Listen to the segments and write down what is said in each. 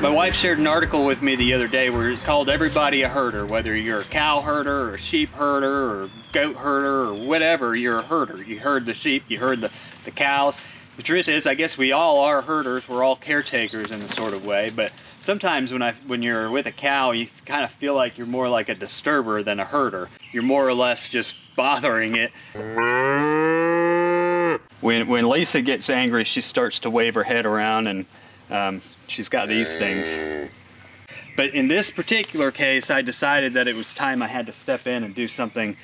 My wife shared an article with me the other day where it's called Everybody a Herder. Whether you're a cow herder or a sheep herder or goat herder or whatever, you're a herder. You herd the sheep, you herd the cows. The truth is, I guess we all are herders. We're all caretakers in a sort of way, but sometimes when you're with a cow, you kind of feel like you're more like a disturber than a herder. You're more or less just bothering it. When Lisa gets angry, she starts to wave her head around, and she's got these things. But in this particular case, I decided that it was time I had to step in and do something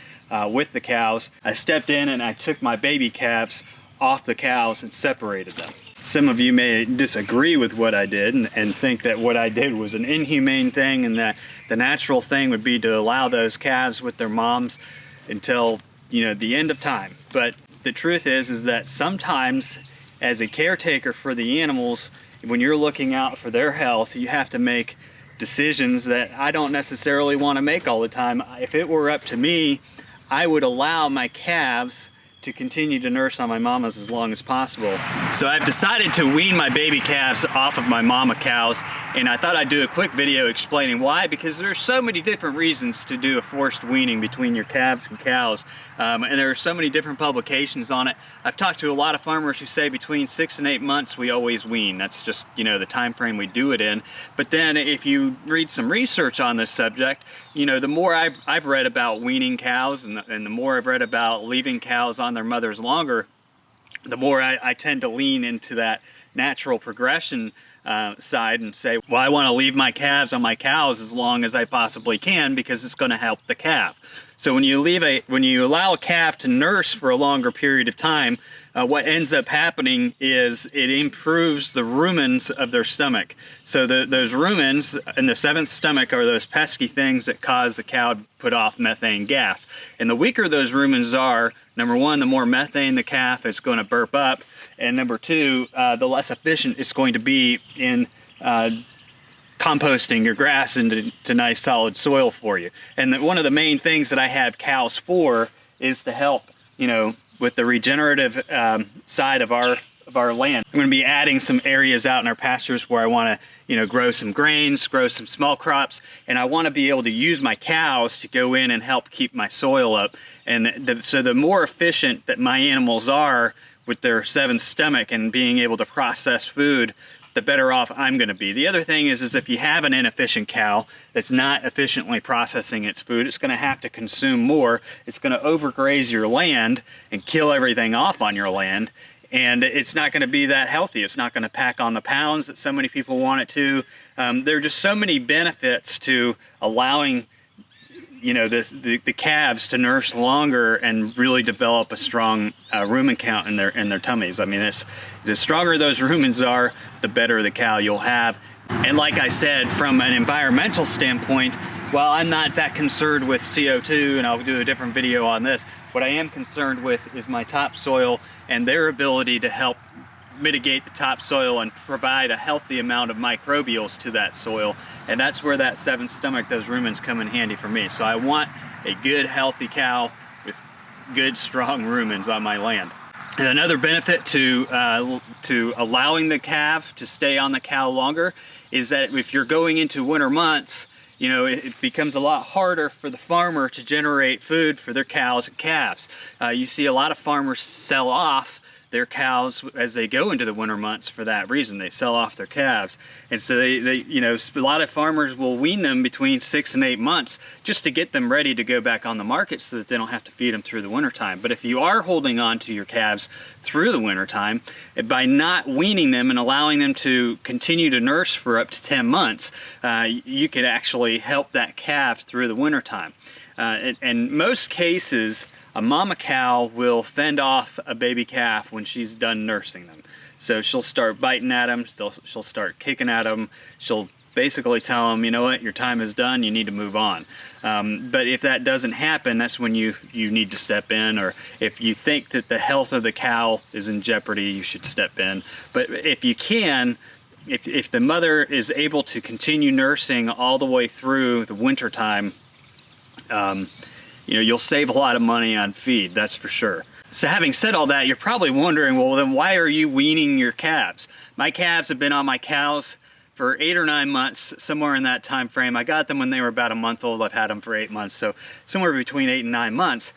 with the cows. I stepped in and I took my baby calves off the cows and separated them. Some of you may disagree with what I did and think that what I did was an inhumane thing, and that the natural thing would be to allow those calves with their moms until, you know, the end of time. But the truth is that sometimes, as a caretaker for the animals, when you're looking out for their health, you have to make decisions that I don't necessarily want to make all the time. If it were up to me, I would allow my calves to continue to nurse on my mamas as long as possible. So I've decided to wean my baby calves off of my mama cows, and I thought I'd do a quick video explaining why, because there's so many different reasons to do a forced weaning between your calves and cows, and there are so many different publications on it. I've talked to a lot of farmers who say between 6 and 8 months we always wean. That's just, you know, the time frame we do it in. But then if you read some research on this subject, you know, the more I've read about weaning cows and the more I've read about leaving cows on their mothers longer, the more I tend to lean into that natural progression side and say, well, I want to leave my calves on my cows as long as I possibly can because it's going to help the calf. So when you allow a calf to nurse for a longer period of time, what ends up happening is it improves the rumens of their stomach. So those rumens in the seventh stomach are those pesky things that cause the cow to put off methane gas. And the weaker those rumens are, number one, the more methane the calf is going to burp up, and number two, the less efficient it's going to be in composting your grass into nice solid soil for you. And one of the main things that I have cows for is to help, you know, with the regenerative side of our land. I'm going to be adding some areas out in our pastures where I want to, you know, grow some grains, grow some small crops, and I want to be able to use my cows to go in and help keep my soil up. And so the more efficient that my animals are with their seventh stomach and being able to process food, the better off I'm going to be. The other thing is if you have an inefficient cow that's not efficiently processing its food, it's going to have to consume more. It's going to overgraze your land and kill everything off on your land, and it's not going to be that healthy. It's not going to pack on the pounds that so many people want it to. There are just so many benefits to allowing, you know, the calves to nurse longer and really develop a strong rumen count in their tummies. I mean, the stronger those rumens are, the better the cow you'll have. And like I said, from an environmental standpoint, while I'm not that concerned with CO2, and I'll do a different video on this, what I am concerned with is my topsoil and their ability to help mitigate the topsoil and provide a healthy amount of microbials to that soil. And that's where that seventh stomach, those rumens, come in handy for me. So I want a good, healthy cow with good, strong rumens on my land. And another benefit to allowing the calf to stay on the cow longer is that if you're going into winter months, you know, it becomes a lot harder for the farmer to generate food for their cows and calves. You see a lot of farmers sell off their cows as they go into the winter months for that reason. They sell off their calves. And so they you know, a lot of farmers will wean them between 6 and 8 months just to get them ready to go back on the market so that they don't have to feed them through the winter time. But if you are holding on to your calves through the winter time, by not weaning them and allowing them to continue to nurse for up to 10 months, you could actually help that calf through the winter time. In most cases, a mama cow will fend off a baby calf when she's done nursing them. So she'll start biting at them, she'll start kicking at them, she'll basically tell them, you know what, your time is done, you need to move on. But if that doesn't happen, that's when you need to step in, or if you think that the health of the cow is in jeopardy, you should step in. But if you can, if the mother is able to continue nursing all the way through the winter time, you know, you'll save a lot of money on feed, that's for sure. So having said all that, you're probably wondering, well, then why are you weaning your calves? My calves have been on my cows for 8 or 9 months, somewhere in that time frame. I got them when they were about a month old. I've had them for 8 months, so somewhere between 8 and 9 months,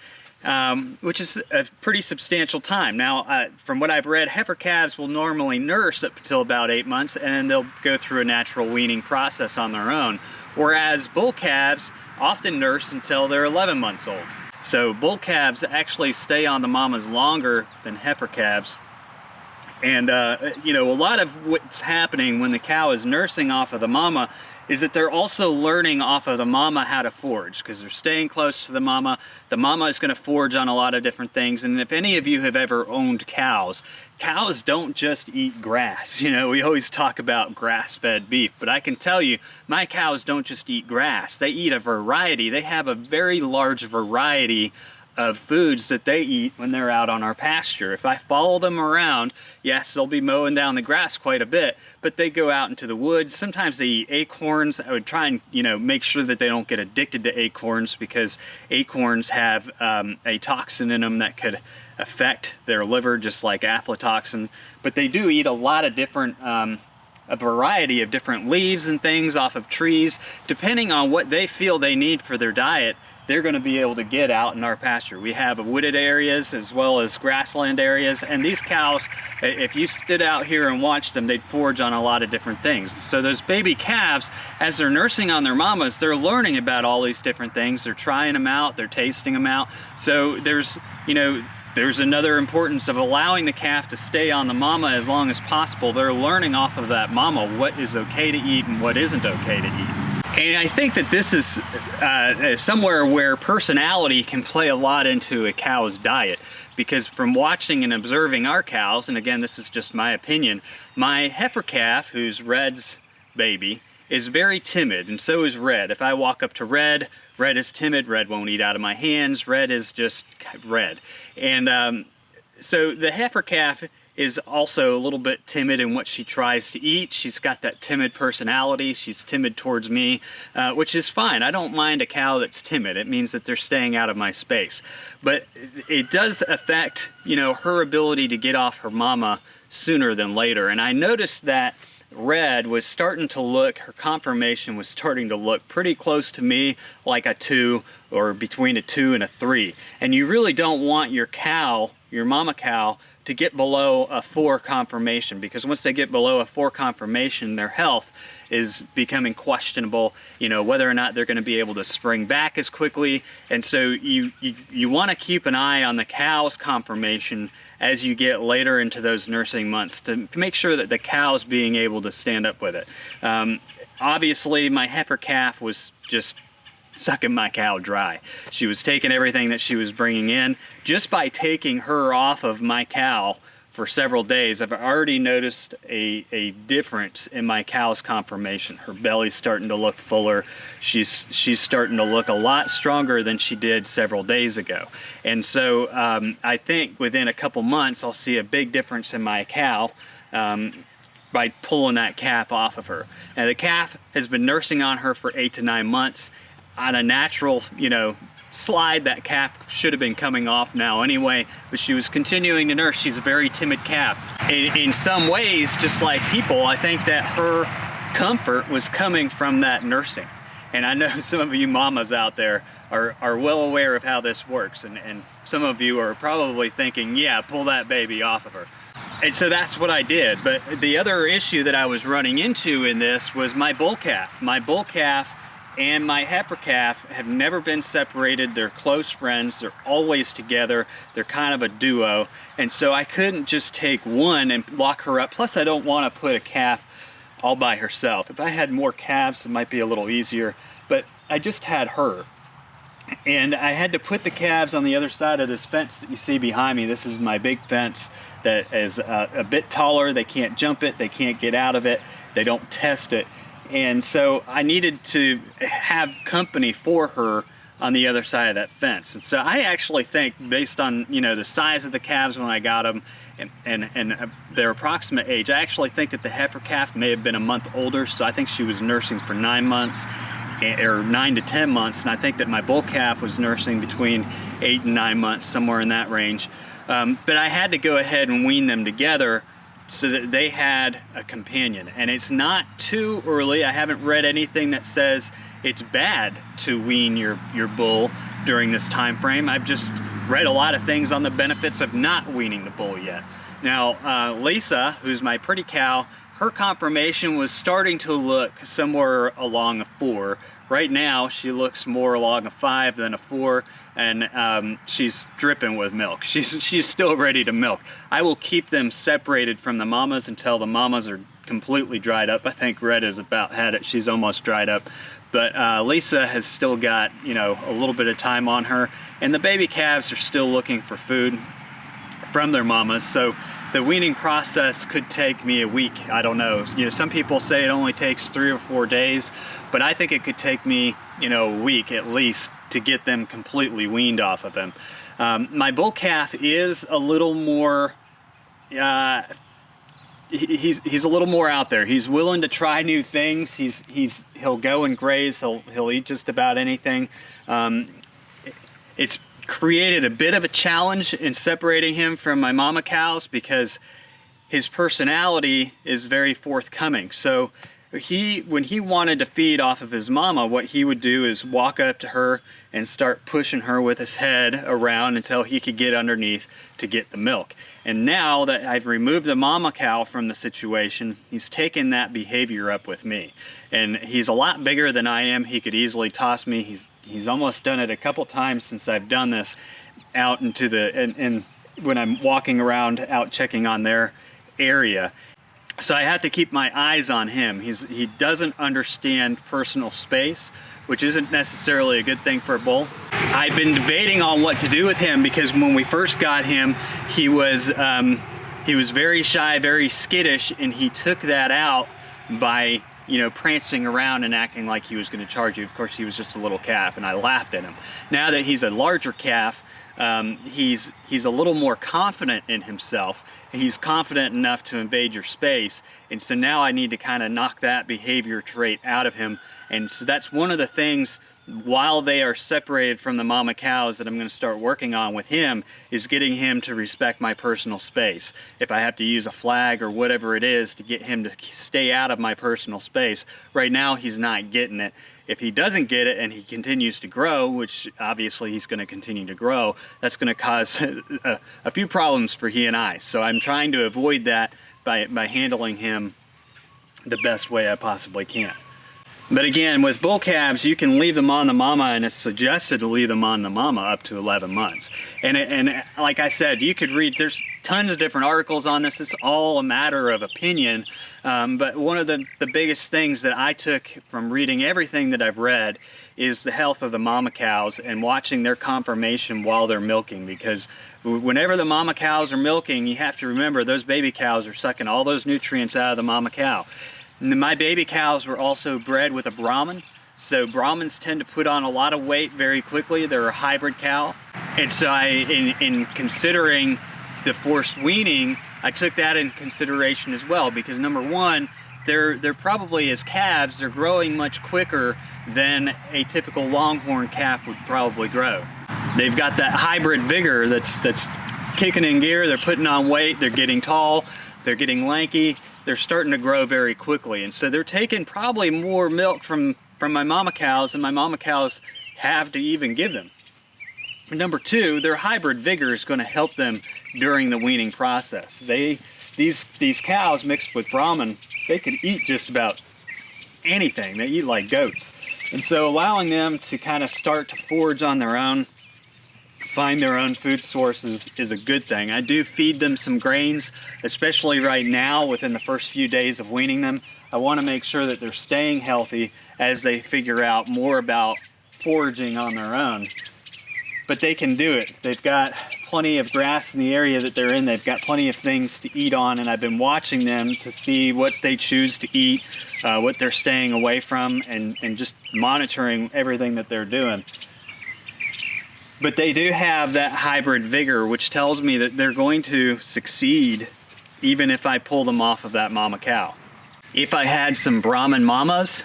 which is a pretty substantial time. Now, from what I've read, heifer calves will normally nurse up until about 8 months, and they'll go through a natural weaning process on their own, whereas bull calves often nurse until they're 11 months old. So bull calves actually stay on the mamas longer than heifer calves. And you know, a lot of what's happening when the cow is nursing off of the mama is that they're also learning off of the mama how to forage, because they're staying close to the mama. The mama is going to forage on a lot of different things. And if any of you have ever owned cows, cows don't just eat grass. You know, we always talk about grass-fed beef, but I can tell you, my cows don't just eat grass. They eat a variety. They have a very large variety of foods that they eat when they're out on our pasture. If I follow them around, yes, they'll be mowing down the grass quite a bit, but they go out into the woods. Sometimes they eat acorns. I would try and, you know, make sure that they don't get addicted to acorns, because acorns have a toxin in them that could affect their liver, just like aflatoxin. But they do eat a lot of different a variety of different leaves and things off of trees. Depending on what they feel they need for their diet, they're going to be able to get out in our pasture. We have wooded areas as well as grassland areas, and these cows, if you stood out here and watched them, they'd forage on a lot of different things. So those baby calves, as they're nursing on their mamas, they're learning about all these different things. They're trying them out, they're tasting them out. So there's, you know, there's another importance of allowing the calf to stay on the mama as long as possible. They're learning off of that mama what is okay to eat and what isn't okay to eat. And I think that this is somewhere where personality can play a lot into a cow's diet, because from watching and observing our cows, and again, this is just my opinion, my heifer calf, who's Red's baby, is very timid, and so is Red. If I walk up to Red, Red is timid. Red won't eat out of my hands. Red is just Red. And so the heifer calf is also a little bit timid in what she tries to eat. She's got that timid personality. She's timid towards me, which is fine. I don't mind a cow that's timid. It means that they're staying out of my space. But it does affect, you know, her ability to get off her mama sooner than later. And I noticed that Red was starting to look, her conformation was starting to look pretty close to me, like a 2, or between a 2 and a 3. And you really don't want your cow, your mama cow, to get below a 4 conformation, because once they get below a 4 conformation, their health is becoming questionable, you know, whether or not they're going to be able to spring back as quickly. And so you want to keep an eye on the cow's conformation as you get later into those nursing months to make sure that the cow's being able to stand up with it. Obviously, my heifer calf was just sucking my cow dry. She was taking everything that she was bringing in. Just by taking her off of my cow for several days, I've already noticed a difference in my cow's conformation. Her belly's starting to look fuller. She's starting to look a lot stronger than she did several days ago. And so I think within a couple months I'll see a big difference in my cow by pulling that calf off of her. Now the calf has been nursing on her for 8 to 9 months. On a natural, you know, slide, that calf should have been coming off now anyway, but she was continuing to nurse. She's a very timid calf. In some ways, just like people, I think that her comfort was coming from that nursing. And I know some of you mamas out there are well aware of how this works, and some of you are probably thinking, yeah, pull that baby off of her. And so that's what I did. But the other issue that I was running into in this was my bull calf. My bull calf and my heifer calf have never been separated. They're close friends. They're always together. They're kind of a duo. And so I couldn't just take one and lock her up. Plus, I don't want to put a calf all by herself. If I had more calves, it might be a little easier. But I just had her. And I had to put the calves on the other side of this fence that you see behind me. This is my big fence that is a bit taller. They can't jump it. They can't get out of it. They don't test it. And so I needed to have company for her on the other side of that fence. And so I actually think, based on, you know, the size of the calves when I got them and their approximate age, I actually think that the heifer calf may have been a month older. So I think she was nursing for 9 months, or 9 to 10 months. And I think that my bull calf was nursing between 8 and 9 months, somewhere in that range. But I had to go ahead and wean them together so that they had a companion. And it's not too early. I haven't read anything that says it's bad to wean your bull during this time frame. I've just read a lot of things on the benefits of not weaning the bull yet. Now, Lisa, who's my pretty cow, her conformation was starting to look somewhere along a 4. Right now, she looks more along a 5 than a 4, and she's dripping with milk. She's still ready to milk. I will keep them separated from the mamas until the mamas are completely dried up. I think Red has about had it. She's almost dried up. But Lisa has still got, you know, a little bit of time on her, and the baby calves are still looking for food from their mamas. So the weaning process could take me a week. I don't know. You know, some people say it only takes 3 or 4 days, but I think it could take me, you know, a week at least to get them completely weaned off of them. My bull calf is a little more, he's a little more out there. He's willing to try new things. He'll go and graze. He'll eat just about anything. It's created a bit of a challenge in separating him from my mama cows because his personality is very forthcoming. So when he wanted to feed off of his mama, what he would do is walk up to her and start pushing her with his head around until he could get underneath to get the milk. And now that I've removed the mama cow from the situation, he's taken that behavior up with me. And he's a lot bigger than I am. He could easily toss me. He's almost done it a couple times since I've done this out into and when I'm walking around out checking on their area. So I have to keep my eyes on him. He doesn't understand personal space, which isn't necessarily a good thing for a bull. I've been debating on what to do with him because when we first got him, he was very shy, very skittish, and he took that out by, you know, prancing around and acting like he was going to charge you. Of course, he was just a little calf, and I laughed at him. Now that he's a larger calf, he's a little more confident in himself. He's confident enough to invade your space, and so now I need to kind of knock that behavior trait out of him. And so that's one of the things while they are separated from the mama cows that I'm going to start working on with him, is getting him to respect my personal space. If I have to use a flag or whatever it is to get him to stay out of my personal space, right now he's not getting it. If he doesn't get it and he continues to grow, which obviously he's going to continue to grow, that's going to cause a few problems for he and I. So I'm trying to avoid that by handling him the best way I possibly can. But again, with bull calves, you can leave them on the mama, and it's suggested to leave them on the mama up to 11 months. And like I said, you could read, there's tons of different articles on this. It's all a matter of opinion. But one of the biggest things that I took from reading everything that I've read is the health of the mama cows and watching their conformation while they're milking. Because whenever the mama cows are milking, you have to remember those baby cows are sucking all those nutrients out of the mama cow. And my baby cows were also bred with a Brahman, so Brahmins tend to put on a lot of weight very quickly. They're a hybrid cow, and so in considering the forced weaning, I took that in consideration as well, because number one, they're probably, as calves, they're growing much quicker than a typical longhorn calf would probably grow. They've got that hybrid vigor that's kicking in gear. They're putting on weight. They're getting tall. They're getting lanky. They're starting to grow very quickly, and so they're taking probably more milk from my mama cows than my mama cows have to even give them. Number two, their hybrid vigor is going to help them during the weaning process. These cows mixed with Brahman, they can eat just about anything. They eat like goats, and so allowing them to kind of start to forage on their own, find their own food sources, is a good thing. I do feed them some grains, especially right now within the first few days of weaning them. I want to make sure that they're staying healthy as they figure out more about foraging on their own. But they can do it. They've got plenty of grass in the area that they're in. They've got plenty of things to eat on, and I've been watching them to see what they choose to eat, what they're staying away from, and just monitoring everything that they're doing. But they do have that hybrid vigor, which tells me that they're going to succeed even if I pull them off of that mama cow. If I had some Brahman mamas,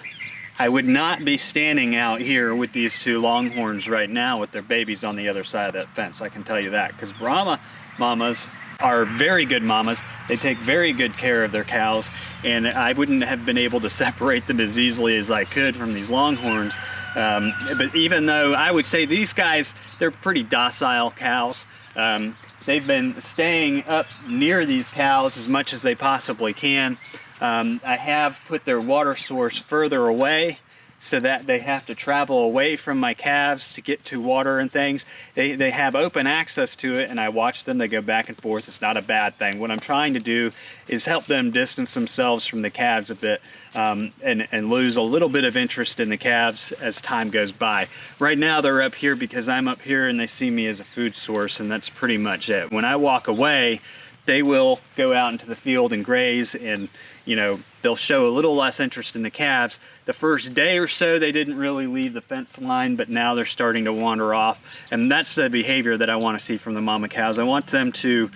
I would not be standing out here with these two longhorns right now with their babies on the other side of that fence. I can tell you that, because Brahma mamas are very good mamas. They take very good care of their cows, and I wouldn't have been able to separate them as easily as I could from these longhorns. But even though I would say these guys, they're pretty docile cows. They've been staying up near these cows as much as they possibly can. I have put their water source further away so that they have to travel away from my calves to get to water and things. They have open access to it, and I watch them. They go back and forth. It's not a bad thing. What I'm trying to do is help them distance themselves from the calves a bit, and lose a little bit of interest in the calves as time goes by. Right now they're up here because I'm up here and they see me as a food source, and that's pretty much it. When I walk away, they will go out into the field and graze, and they'll show a little less interest in the calves. The first day or so they didn't really leave the fence line, but now they're starting to wander off, and that's the behavior that I want to see from the mama cows. I want them to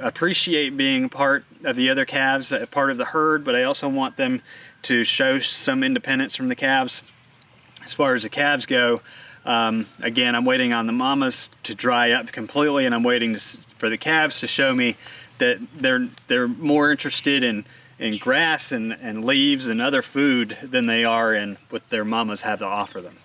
appreciate being part of the other calves, part of the herd, but I also want them to show some independence from the calves. As far as the calves go, again, I'm waiting on the mamas to dry up completely, and I'm waiting for the calves to show me that they're more interested in grass and leaves and other food than they are in what their mamas have to offer them.